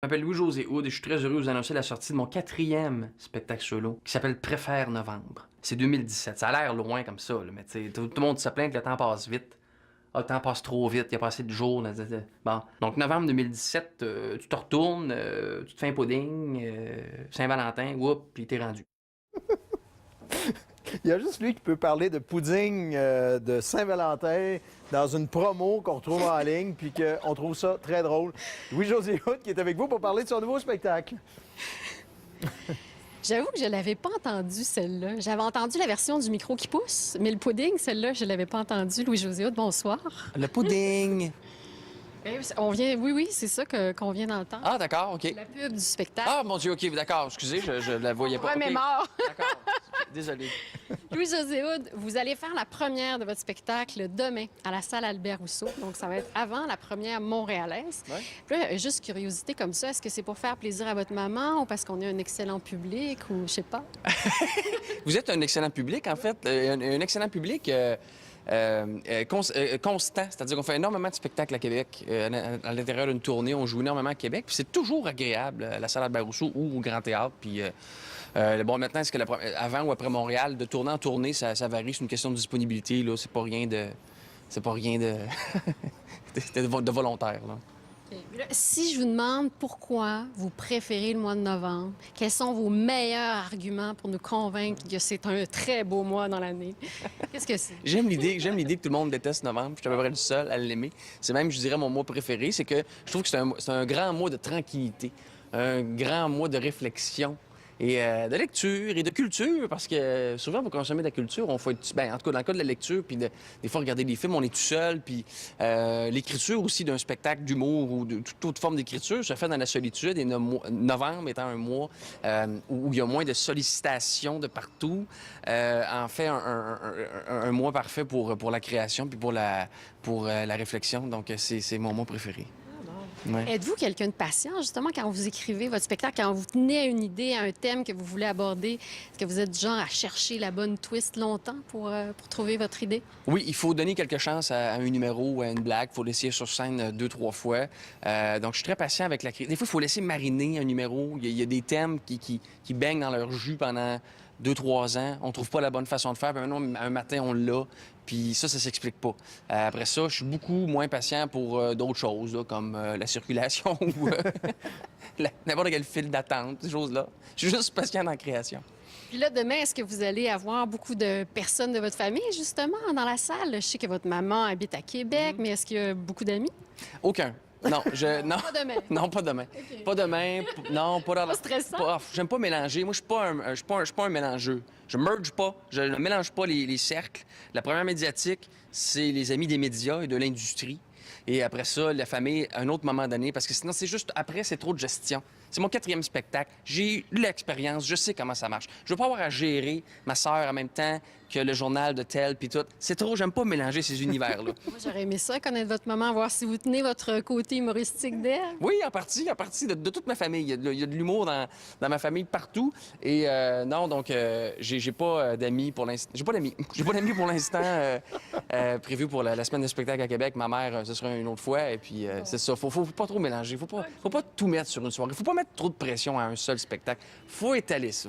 Je m'appelle Louis-José Hood et je suis très heureux de vous annoncer la sortie de mon 4e spectacle solo qui s'appelle Préfère Novembre. C'est 2017. Ça a l'air loin comme ça, là, mais tout le monde se plaint que le temps passe vite. Ah, le temps passe trop vite, il a passé de jours. Bon. Donc, novembre 2017, tu te retournes, tu te fais un pudding, Saint-Valentin, whoop, puis t'es rendu. Il y a juste lui qui peut parler de pudding de Saint-Valentin dans une promo qu'on retrouve en ligne, puis qu'on trouve ça très drôle. Louis-José Hood qui est avec vous pour parler de son nouveau spectacle. J'avoue que je l'avais pas entendue, celle-là. J'avais entendu la version du micro qui pousse, mais le pudding, celle-là, je l'avais pas entendue. Louis-José Hood, bonsoir. Le pudding! Oui, c'est ça qu'on vient d'entendre. Ah, d'accord, OK. La pub du spectacle. Ah, mon Dieu, OK, d'accord, excusez, je la voyais pas. OK. Remémore. D'accord, désolé. Louis-José Hood, vous allez faire la première de votre spectacle demain à la salle Albert Rousseau. Donc, ça va être avant la première montréalaise. Ouais. Puis là, juste curiosité comme ça, est-ce que c'est pour faire plaisir à votre maman ou parce qu'on est un excellent public ou je sais pas? Vous êtes un excellent public, en fait. Un excellent public constant. C'est-à-dire qu'on fait énormément de spectacles à Québec. À l'intérieur d'une tournée, on joue énormément à Québec. Puis c'est toujours agréable, à la salle Albert-Rousseau ou au Grand Théâtre. Puis bon, maintenant, est-ce que avant ou après Montréal, de tournée en tournée, ça varie. C'est une question de disponibilité. Là. C'est pas rien de... C'est pas rien de... de volontaire, là. Là, si je vous demande pourquoi vous préférez le mois de novembre, quels sont vos meilleurs arguments pour nous convaincre que c'est un très beau mois dans l'année? Qu'est-ce que c'est? J'aime l'idée que tout le monde déteste novembre. Je suis à peu près le seul à l'aimer. C'est même, je dirais, mon mois préféré. C'est que je trouve que c'est un grand mois de tranquillité, un grand mois de réflexion et de lecture et de culture. Parce que souvent, pour consommer de la culture, on faut être... Bien, en tout cas, dans le cas de la lecture, puis des fois, regarder des films, on est tout seul. Puis l'écriture aussi d'un spectacle d'humour ou de toute autre forme d'écriture se fait dans la solitude. Et novembre étant un mois où il y a moins de sollicitations de partout, en fait un mois parfait pour la création puis pour la réflexion. Donc, c'est mon mois préféré. Ouais. Êtes-vous quelqu'un de patient, justement, quand vous écrivez votre spectacle, quand vous tenez à une idée, à un thème que vous voulez aborder? Est-ce que vous êtes du genre à chercher la bonne twist longtemps pour trouver votre idée? Oui, il faut donner quelque chance à un numéro ou à une blague. Il faut l'essayer sur scène 2, 3 fois. Donc, je suis très patient avec la critique. Des fois, il faut laisser mariner un numéro. Il y a des thèmes qui baignent dans leur jus pendant 2, 3 ans. On trouve pas la bonne façon de faire. Puis maintenant, un matin, on l'a. Puis ça s'explique pas. Après ça, je suis beaucoup moins patient pour d'autres choses, là, comme la circulation ou n'importe quel fil d'attente, ces choses-là. Je suis juste patient dans la création. Puis là, demain, est-ce que vous allez avoir beaucoup de personnes de votre famille, justement, dans la salle? Je sais que votre maman habite à Québec, mais est-ce qu'il y a beaucoup d'amis? Aucun. Non, non. Pas demain. Non, pas demain. OK. Pas demain. Non, pas dans Pas stressant? J'aime pas mélanger. Moi, je suis pas un mélangeux. Je merge pas. Je ne mélange pas les cercles. La première médiatique, c'est les amis des médias et de l'industrie. Et après ça, la famille, à un autre moment donné, parce que sinon, c'est juste après, c'est trop de gestion. C'est mon 4e spectacle. J'ai eu l'expérience, je sais comment ça marche. Je veux pas avoir à gérer ma sœur en même temps que le journal de tel puis tout. C'est trop, j'aime pas mélanger ces univers-là. Moi, j'aurais aimé ça, connaître votre maman, voir si vous tenez votre côté humoristique d'elle. Oui, en partie de toute ma famille. Il y a de l'humour dans ma famille partout. Et non, donc, j'ai pas d'amis pour l'instant. J'ai pas d'amis. J'ai pas d'amis pour l'instant prévu pour la semaine de spectacle à Québec. Ma mère, ce sera une autre fois. Et puis, c'est ça. Faut pas trop mélanger. Faut pas tout mettre sur une soirée. Faut pas mettre trop de pression à un seul spectacle. Faut étaler ça.